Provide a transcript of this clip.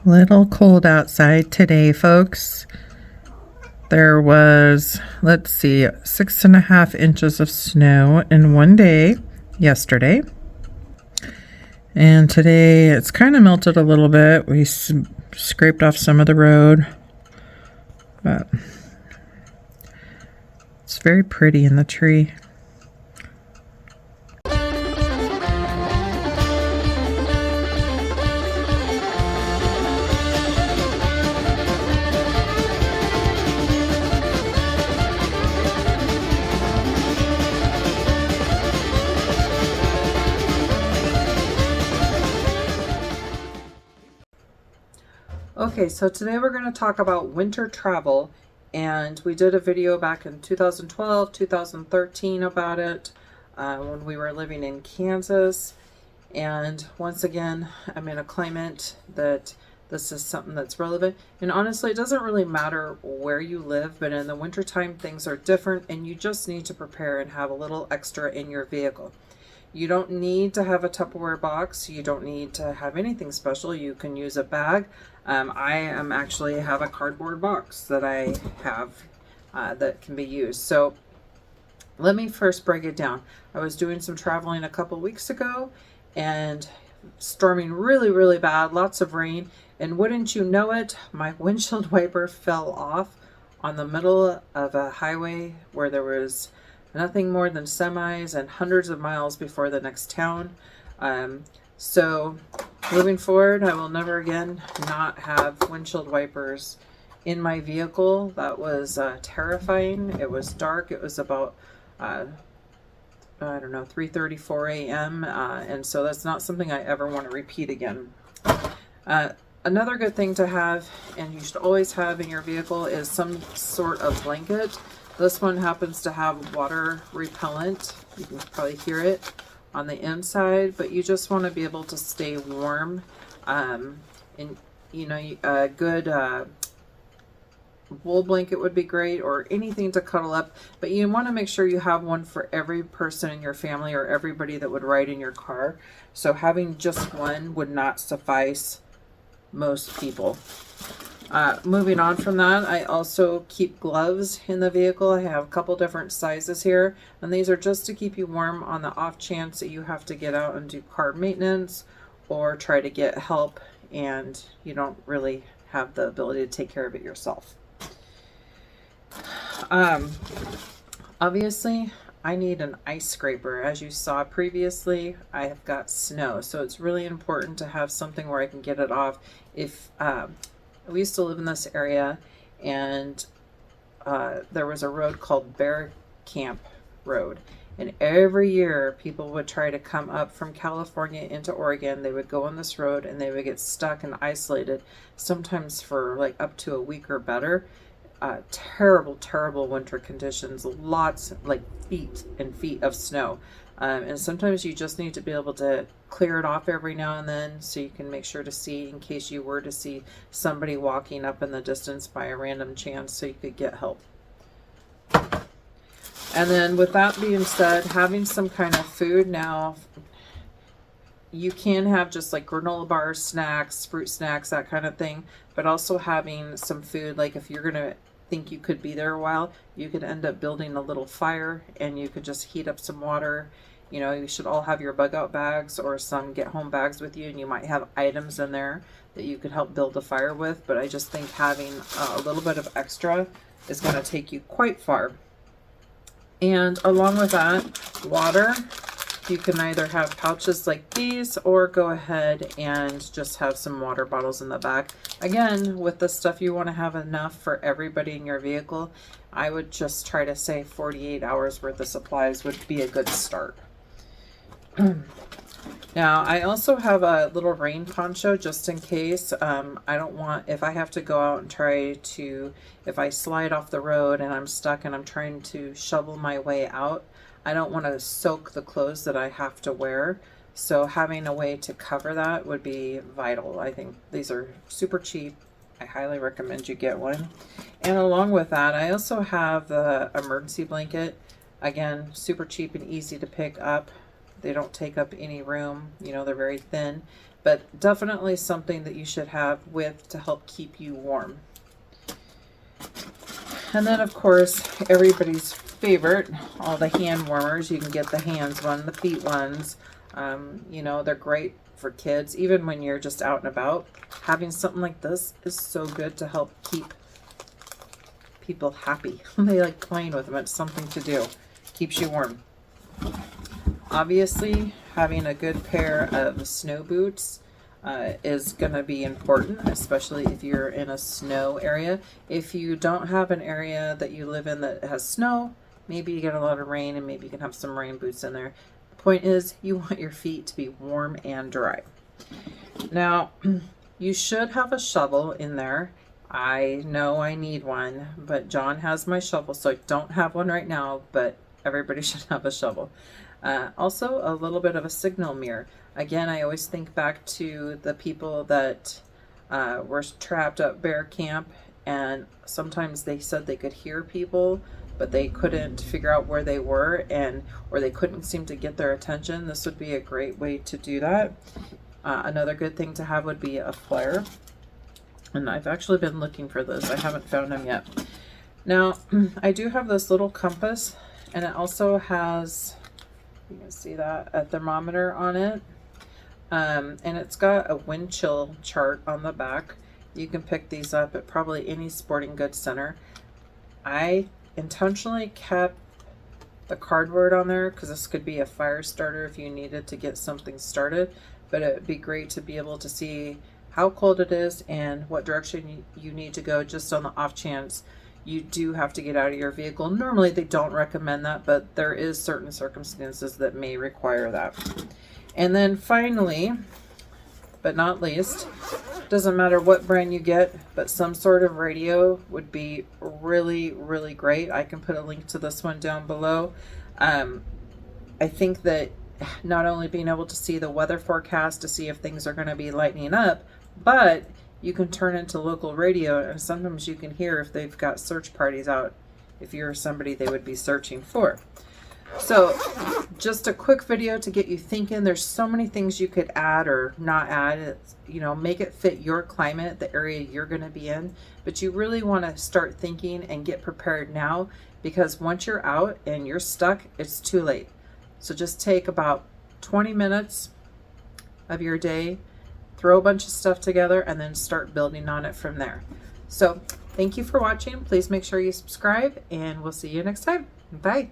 Little cold outside today, folks. There was, let's see, 6.5 inches of snow in one day yesterday. And today it's kind of melted a little bit. We scraped off some of the road, but it's very pretty in the tree. Okay, so today we're going to talk about winter travel, and we did a video back in 2012, 2013 about it when we were living in Kansas. And once again, I'm in a climate that this is something that's relevant. And honestly, it doesn't really matter where you live, but in the wintertime, things are different, and you just need to prepare and have a little extra in your vehicle. You don't need to have a Tupperware box. You don't need to have anything special. You can use a bag. I am actually have a cardboard box that I have that can be used. So let me first break it down. I was doing some traveling a couple weeks ago and storming really, really bad, lots of rain. And wouldn't you know it, my windshield wiper fell off on the middle of a highway where there was nothing more than semis and hundreds of miles before the next town. So moving forward, I will never again not have windshield wipers in my vehicle. That was terrifying. It was dark. It was about, I don't know, 3:30, 4 a.m. And so that's not something I ever want to repeat again. Another good thing to have, and you should always have in your vehicle, is some sort of blanket. This one happens to have water repellent. You can probably hear it on the inside, but you just want to be able to stay warm. And you know, a good wool blanket would be great, or anything to cuddle up, but you want to make sure you have one for every person in your family or everybody that would ride in your car. So having just one would not suffice most people. Moving on from that, I also keep gloves in the vehicle. I have a couple different sizes here, and these are just to keep you warm on the off chance that you have to get out and do car maintenance or try to get help and you don't really have the ability to take care of it yourself. Obviously, I need an ice scraper. As you saw previously, I have got snow, so it's really important to have something where I can get it off. If we used to live in this area, and there was a road called Bear Camp Road, and every year people would try to come up from California into Oregon. They would go on this road and they would get stuck and isolated, sometimes for like up to a week or better. Terrible winter conditions, lots, like feet and feet of snow. And sometimes you just need to be able to clear it off every now and then so you can make sure to see, in case you were to see somebody walking up in the distance by a random chance, so you could get help. And then with that being said, having some kind of food. Now, you can have just like granola bars, snacks, fruit snacks, that kind of thing, but also having some food, like if you're going to think you could be there a while, you could end up building a little fire and you could just heat up some water. You know, you should all have your bug out bags or some get home bags with you, and you might have items in there that you could help build a fire with. But I just think having a little bit of extra is going to take you quite far. And along with that, water. You can either have pouches like these or go ahead and just have some water bottles in the back. Again, with this stuff, you want to have enough for everybody in your vehicle. I would just try to say 48 hours worth of supplies would be a good start. Now, I also have a little rain poncho just in case. I don't want, if I have to go out and try to, if I slide off the road and I'm stuck and I'm trying to shovel my way out, I don't want to soak the clothes that I have to wear. So having a way to cover that would be vital. I think these are super cheap. I highly recommend you get one. And along with that, I also have the emergency blanket. Again, super cheap and easy to pick up. They don't take up any room. You know, they're very thin. but definitely something that you should have with to help keep you warm. And then, of course, everybody's favorite, all the hand warmers. You can get the hands one, the feet ones. You know, they're great for kids. Even when you're just out and about, having something like this is so good to help keep people happy. They like playing with them. It's something to do. Keeps you warm. Obviously, having a good pair of snow boots is going to be important, especially if you're in a snow area. If you don't have an area that you live in that has snow, maybe you get a lot of rain and maybe you can have some rain boots in there. The point is, you want your feet to be warm and dry. Now, you should have a shovel in there. I know I need one, but John has my shovel, so I don't have one right now, but everybody should have a shovel. Also, a little bit of a signal mirror. Again, I always think back to the people that were trapped at bear camp, and sometimes they said they could hear people, but they couldn't figure out where they were, or they couldn't seem to get their attention. This would be a great way to do that. Another good thing to have would be a flare. And I've actually been looking for this. I haven't found them yet. Now, I do have this little compass, and it also has, you can see that, a thermometer on it. And it's got a wind chill chart on the back. You can pick these up at probably any sporting goods center. I intentionally kept the cardboard on there because this could be a fire starter if you needed to get something started. But it would be great to be able to see how cold it is and what direction you need to go, just on the off chance you do have to get out of your vehicle. Normally they don't recommend that, but there is certain circumstances that may require that. And then finally, but not least, doesn't matter what brand you get, but some sort of radio would be really, really great. I can put a link to this one down below. I think that not only being able to see the weather forecast to see if things are going to be lightening up, but you can turn into local radio, and sometimes you can hear if they've got search parties out, if you're somebody they would be searching for. So just a quick video to get you thinking. There's so many things you could add or not add. It's, you know, make it fit your climate, the area you're going to be in. But you really want to start thinking and get prepared now, because once you're out and you're stuck, it's too late. So just take about 20 minutes of your day, throw a bunch of stuff together, and then start building on it from there. So thank you for watching. Please make sure you subscribe, and we'll see you next time. Bye.